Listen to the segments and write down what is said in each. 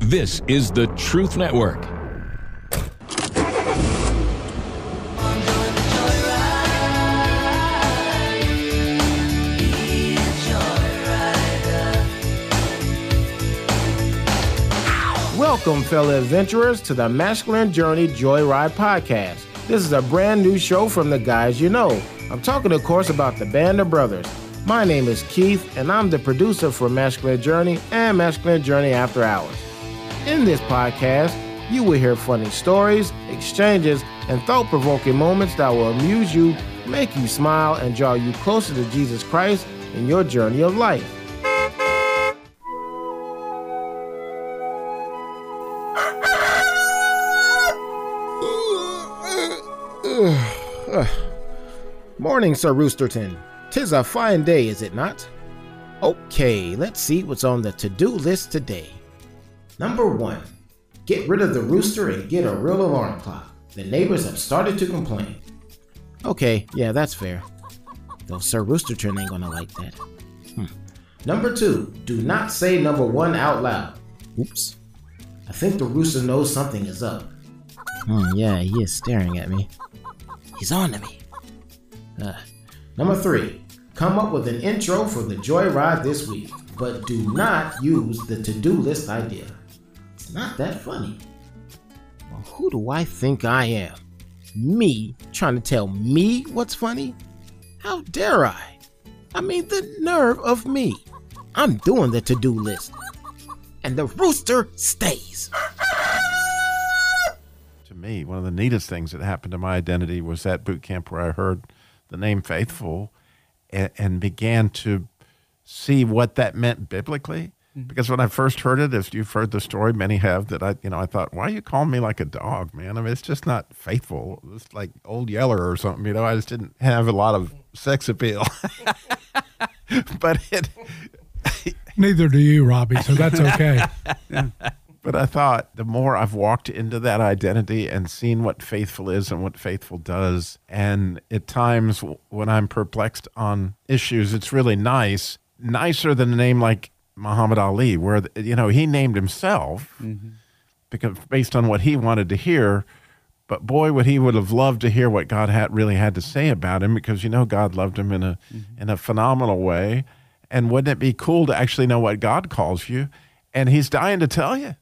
This is the Truth Network. Welcome, fellow adventurers, to the Masculine Journey Joyride Podcast. This is a brand new show from the guys you know. I'm talking, of course, about the band of brothers. My name is Keith, and I'm the producer for Masculine Journey and Masculine Journey After Hours. In this podcast, you will hear funny stories, exchanges, and thought-provoking moments that will amuse you, make you smile, and draw you closer to Jesus Christ in your journey of life. Morning, Sir Roosterton. 'Tis a fine day, is it not? Okay, let's see what's on the to-do list today. Number 1, get rid of the rooster and get a real alarm clock. The neighbors have started to complain. Okay, yeah, that's fair. Though Sir Roosterton ain't gonna like that. Number 2, do not say number 1 out loud. Oops. I think the rooster knows something is up. Yeah, he is staring at me. He's on to me. Number 3, come up with an intro for the Joyride this week, but do not use the to-do list idea. It's not that funny. Well, who do I think I am? Me trying to tell me what's funny? How dare I? I mean, the nerve of me. I'm doing the to-do list. And the rooster stays. To me, one of the neatest things that happened to my identity was that boot camp where I heard the name Faithful and began to see what that meant biblically. Because when I first heard it, if you've heard the story, many have, that I thought, why are you calling me like a dog, man? I mean, it's just not faithful. It's like Old Yeller or something, I just didn't have a lot of sex appeal. But neither do you, Robbie, so that's okay. Yeah. But I thought the more I've walked into that identity and seen what faithful is and what faithful does, and at times when I'm perplexed on issues, it's really nicer than a name like Muhammad Ali, where, he named himself because based on what he wanted to hear. But boy, would he would have loved to hear what God really had to say about him, because God loved him in a phenomenal way. And wouldn't it be cool to actually know what God calls you? And he's dying to tell you.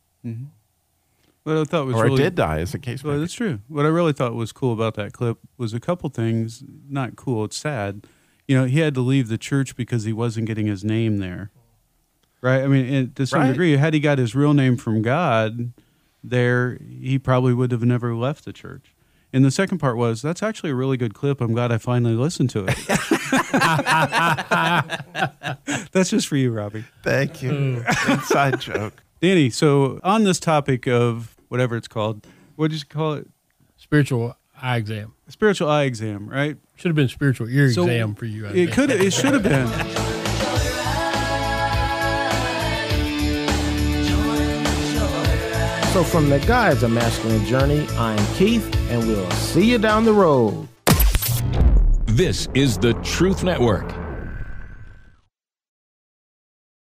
What I thought was or really, it did die, as the case may be. That's true. What I really thought was cool about that clip was a couple things. Not cool, it's sad. He had to leave the church because he wasn't getting his name there. Right? I mean, to some degree, had he got his real name from God there, he probably would have never left the church. And the second part was, that's actually a really good clip. I'm glad I finally listened to it. That's just for you, Robbie. Thank you. Inside joke. Danny, so on this topic of whatever it's called, what did you call it? Spiritual eye exam. Spiritual eye exam, right? Should have been spiritual ear exam for you. It should have been. So from the guys of Masculine Journey, I'm Keith, and we'll see you down the road. This is the Truth Network.